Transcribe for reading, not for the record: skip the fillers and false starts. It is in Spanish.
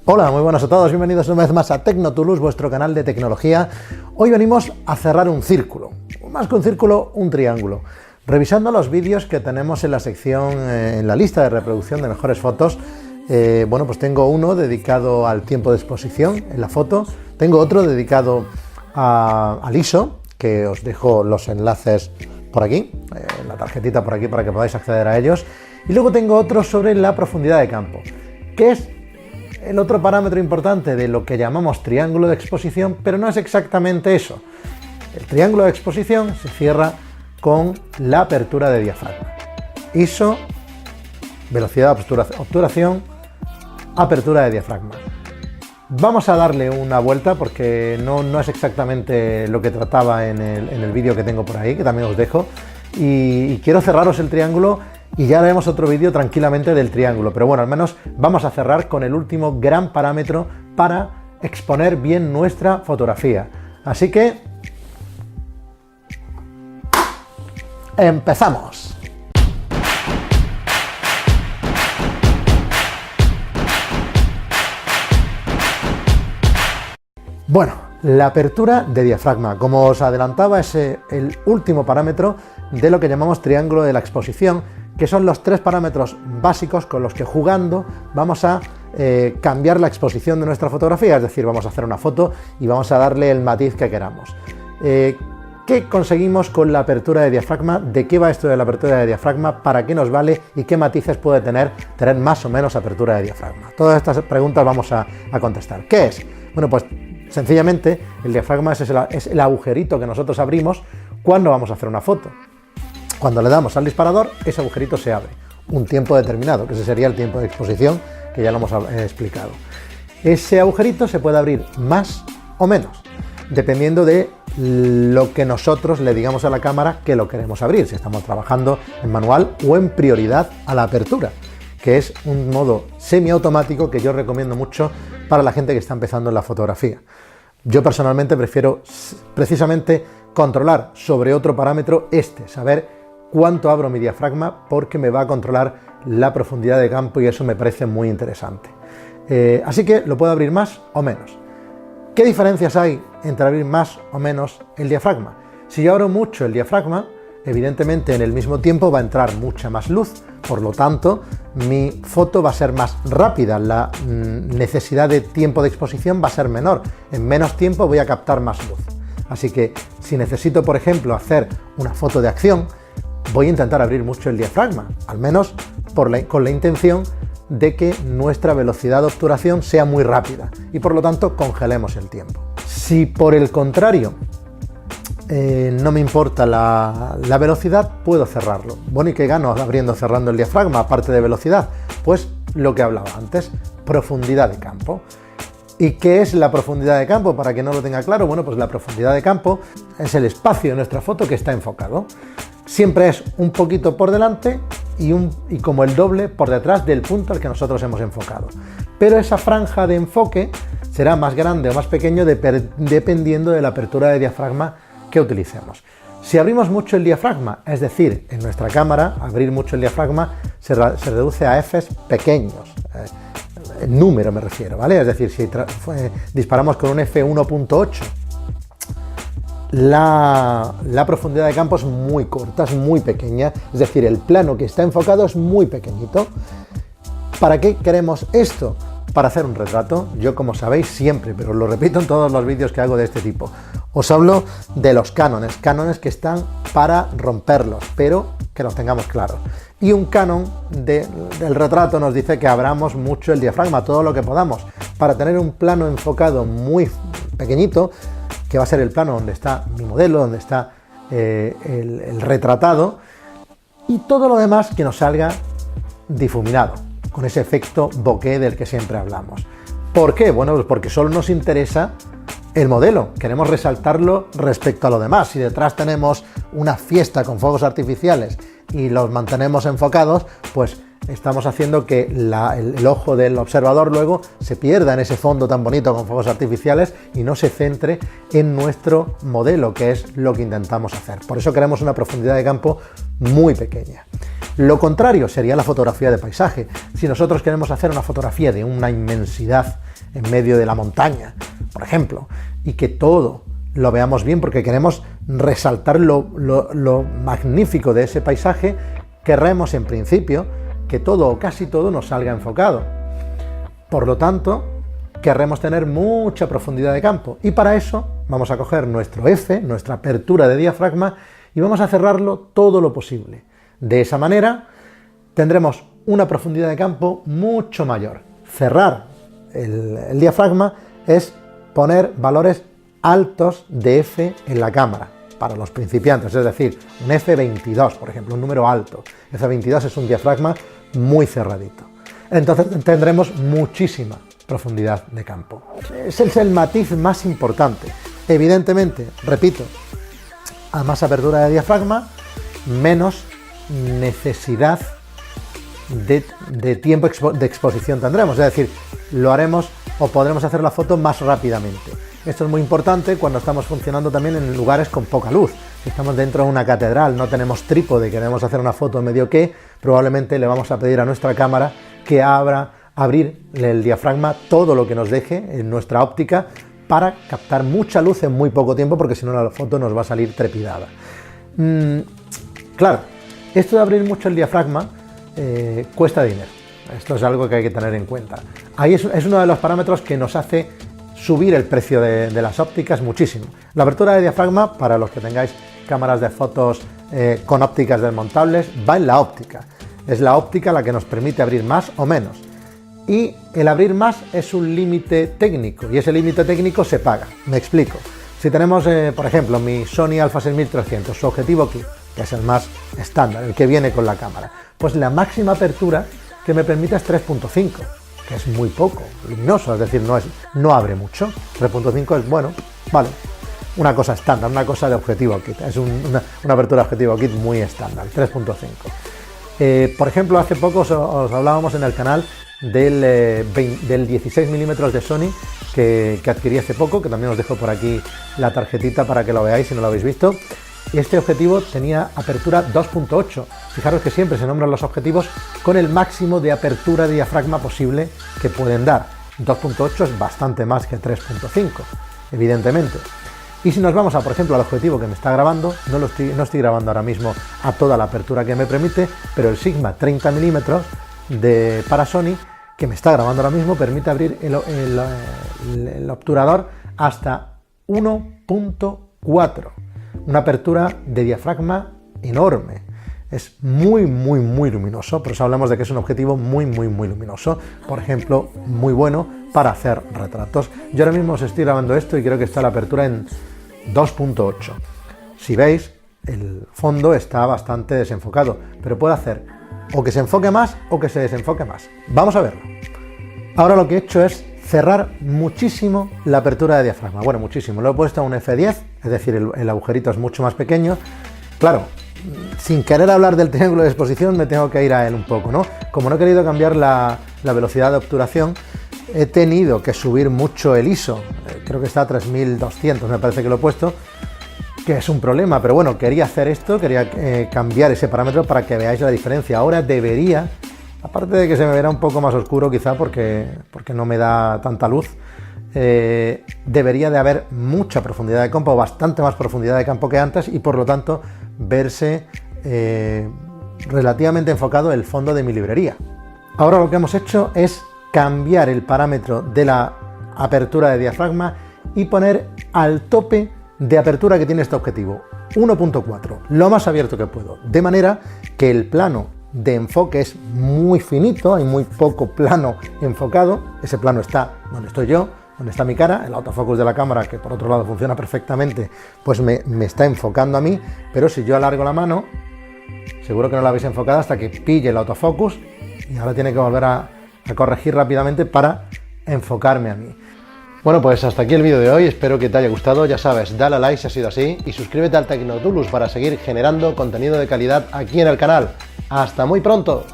Hola, muy buenas a todos, bienvenidos una vez más a TecnoToolus, vuestro canal de tecnología. Hoy venimos a cerrar un círculo, más que un círculo, un triángulo. Revisando los vídeos que tenemos en la sección, en la lista de reproducción de mejores fotos, bueno, pues tengo uno dedicado al tiempo de exposición en la foto, tengo otro dedicado al ISO, que os dejo los enlaces por aquí, la tarjetita por aquí para que podáis acceder a ellos, y luego tengo otro sobre la profundidad de campo, que es el otro parámetro importante de lo que llamamos triángulo de exposición, pero no es exactamente eso. El triángulo de exposición se cierra con la apertura de diafragma. ISO, velocidad de obturación, apertura de diafragma. Vamos a darle una vuelta porque no es exactamente lo que trataba en el vídeo que tengo por ahí, que también os dejo, y quiero cerraros el triángulo. Y ya haremos otro vídeo tranquilamente del triángulo, pero bueno, al menos vamos a cerrar con el último gran parámetro para exponer bien nuestra fotografía. Así que ¡empezamos! Bueno, la apertura de diafragma, como os adelantaba, es el último parámetro de lo que llamamos triángulo de la exposición, que son los tres parámetros básicos con los que jugando vamos a cambiar la exposición de nuestra fotografía, es decir, vamos a hacer una foto y vamos a darle el matiz que queramos. ¿Qué conseguimos con la apertura de diafragma? ¿De qué va esto de la apertura de diafragma? ¿Para qué nos vale? ¿Y qué matices puede tener más o menos apertura de diafragma? Todas estas preguntas vamos a contestar. ¿Qué es? Bueno, pues sencillamente el diafragma es el agujerito que nosotros abrimos cuando vamos a hacer una foto. Cuando le damos al disparador, ese agujerito se abre, un tiempo determinado, que ese sería el tiempo de exposición, que ya lo hemos explicado. Ese agujerito se puede abrir más o menos, dependiendo de lo que nosotros le digamos a la cámara que lo queremos abrir, si estamos trabajando en manual o en prioridad a la apertura, que es un modo semiautomático que yo recomiendo mucho para la gente que está empezando en la fotografía. Yo personalmente prefiero precisamente controlar sobre otro parámetro saber cuánto abro mi diafragma, porque me va a controlar la profundidad de campo y eso me parece muy interesante. Así que lo puedo abrir más o menos. ¿Qué diferencias hay entre abrir más o menos el diafragma? Si yo abro mucho el diafragma, evidentemente en el mismo tiempo va a entrar mucha más luz, por lo tanto mi foto va a ser más rápida, la necesidad de tiempo de exposición va a ser menor, en menos tiempo voy a captar más luz. Así que si necesito, por ejemplo, hacer una foto de acción, voy a intentar abrir mucho el diafragma, al menos con la intención de que nuestra velocidad de obturación sea muy rápida y por lo tanto congelemos el tiempo. Si por el contrario no me importa la velocidad, puedo cerrarlo. Bueno, ¿y qué gano abriendo cerrando el diafragma aparte de velocidad? Pues lo que hablaba antes, profundidad de campo. ¿Y qué es la profundidad de campo? Para que no lo tenga claro, bueno, pues la profundidad de campo es el espacio de nuestra foto que está enfocado. Siempre es un poquito por delante y como el doble por detrás del punto al que nosotros hemos enfocado. Pero esa franja de enfoque será más grande o más pequeño dependiendo de la apertura de diafragma que utilicemos. Si abrimos mucho el diafragma, es decir, en nuestra cámara, abrir mucho el diafragma se reduce a Fs pequeños. El número me refiero, ¿vale? Es decir, si disparamos con un f1.8, la profundidad de campo es muy corta, es muy pequeña, es decir, el plano que está enfocado es muy pequeñito. ¿Para qué queremos esto? Para hacer un retrato. Yo, como sabéis siempre, pero lo repito en todos los vídeos que hago de este tipo, os hablo de los cánones que están para romperlos, pero que los tengamos claros. Y un canon del retrato nos dice que abramos mucho el diafragma, todo lo que podamos, para tener un plano enfocado muy pequeñito, que va a ser el plano donde está mi modelo, donde está el retratado, y todo lo demás que nos salga difuminado, con ese efecto bokeh del que siempre hablamos. ¿Por qué? Bueno, pues porque solo nos interesa el modelo, queremos resaltarlo respecto a lo demás. Si detrás tenemos una fiesta con fuegos artificiales y los mantenemos enfocados, pues estamos haciendo que el ojo del observador luego se pierda en ese fondo tan bonito con fuegos artificiales y no se centre en nuestro modelo, que es lo que intentamos hacer. Por eso queremos una profundidad de campo muy pequeña. Lo contrario sería la fotografía de paisaje. Si nosotros queremos hacer una fotografía de una inmensidad en medio de la montaña, por ejemplo, y que todo lo veamos bien porque queremos resaltar lo magnífico de ese paisaje, querremos en principio que todo o casi todo nos salga enfocado. Por lo tanto, querremos tener mucha profundidad de campo y para eso vamos a coger nuestro F, nuestra apertura de diafragma, y vamos a cerrarlo todo lo posible. De esa manera tendremos una profundidad de campo mucho mayor. Cerrar el diafragma es poner valores altos de F en la cámara para los principiantes, es decir, un F22, por ejemplo, un número alto. F22 es un diafragma muy cerradito. Entonces tendremos muchísima profundidad de campo. Ese es el matiz más importante. Evidentemente, repito, a más apertura de diafragma, menos necesidad de tiempo de exposición tendremos, es decir, lo haremos o podremos hacer la foto más rápidamente. Esto es muy importante cuando estamos funcionando también en lugares con poca luz. Si estamos dentro de una catedral, no tenemos trípode, queremos hacer una foto medio que, probablemente le vamos a pedir a nuestra cámara que abrir el diafragma todo lo que nos deje en nuestra óptica para captar mucha luz en muy poco tiempo, porque si no la foto nos va a salir trepidada. Claro, esto de abrir mucho el diafragma cuesta dinero. Esto es algo que hay que tener en cuenta. Ahí es uno de los parámetros que nos hace subir el precio de las ópticas muchísimo. La apertura de diafragma, para los que tengáis cámaras de fotos con ópticas desmontables, va en la óptica. Es la óptica la que nos permite abrir más o menos. Y el abrir más es un límite técnico, y ese límite técnico se paga. Me explico. Si tenemos, por ejemplo, mi Sony Alpha 6300, su objetivo kit, que es el más estándar, el que viene con la cámara, pues la máxima apertura que me permite es 3.5, que es muy poco luminoso, es decir, no abre mucho. 3.5 es bueno, vale, una cosa estándar, una cosa de objetivo kit, es una apertura de objetivo kit muy estándar, 3.5. Por ejemplo, hace poco os hablábamos en el canal del 16 milímetros de Sony que adquirí hace poco, que también os dejo por aquí la tarjetita para que lo veáis si no lo habéis visto. Y este objetivo tenía apertura 2.8. Fijaros que siempre se nombran los objetivos con el máximo de apertura de diafragma posible que pueden dar. 2.8 es bastante más que 3.5, evidentemente. Y si nos vamos a, por ejemplo, al objetivo que me está grabando, no estoy grabando ahora mismo a toda la apertura que me permite, pero el Sigma 30 milímetros para Sony, que me está grabando ahora mismo, permite abrir el obturador hasta 1.4. Una apertura de diafragma enorme. Es muy luminoso, por eso hablamos de que es un objetivo muy luminoso. Por ejemplo, muy bueno para hacer retratos. Yo ahora mismo os estoy grabando esto y creo que está la apertura en 2.8. Si veis, el fondo está bastante desenfocado, pero puede hacer o que se enfoque más o que se desenfoque más. Vamos a verlo. Ahora lo que he hecho es cerrar muchísimo la apertura de diafragma. Bueno, muchísimo. Lo he puesto a un F10, es decir, el agujerito es mucho más pequeño. Claro, sin querer hablar del triángulo de exposición, me tengo que ir a él un poco, ¿no? Como no he querido cambiar la velocidad de obturación, he tenido que subir mucho el ISO. Creo que está a 3200, me parece que lo he puesto, que es un problema, pero bueno, quería hacer esto, quería cambiar ese parámetro para que veáis la diferencia. Ahora debería, aparte de que se me verá un poco más oscuro quizá porque no me da tanta luz, debería de haber mucha profundidad de campo, bastante más profundidad de campo que antes, y por lo tanto verse relativamente enfocado el fondo de mi librería. Ahora lo que hemos hecho es cambiar el parámetro de la apertura de diafragma y poner al tope de apertura que tiene este objetivo, 1.4, lo más abierto que puedo, de manera que el plano de enfoque es muy finito, hay muy poco plano enfocado. Ese plano está donde estoy yo, donde está mi cara, el autofocus de la cámara, que por otro lado funciona perfectamente, pues me está enfocando a mí, pero si yo alargo la mano, seguro que no la habéis enfocado hasta que pille el autofocus y ahora tiene que volver a corregir rápidamente para enfocarme a mí. Bueno, pues hasta aquí el vídeo de hoy, espero que te haya gustado. Ya sabes, dale a like si ha sido así y suscríbete al Tecnodulus para seguir generando contenido de calidad aquí en el canal. ¡Hasta muy pronto!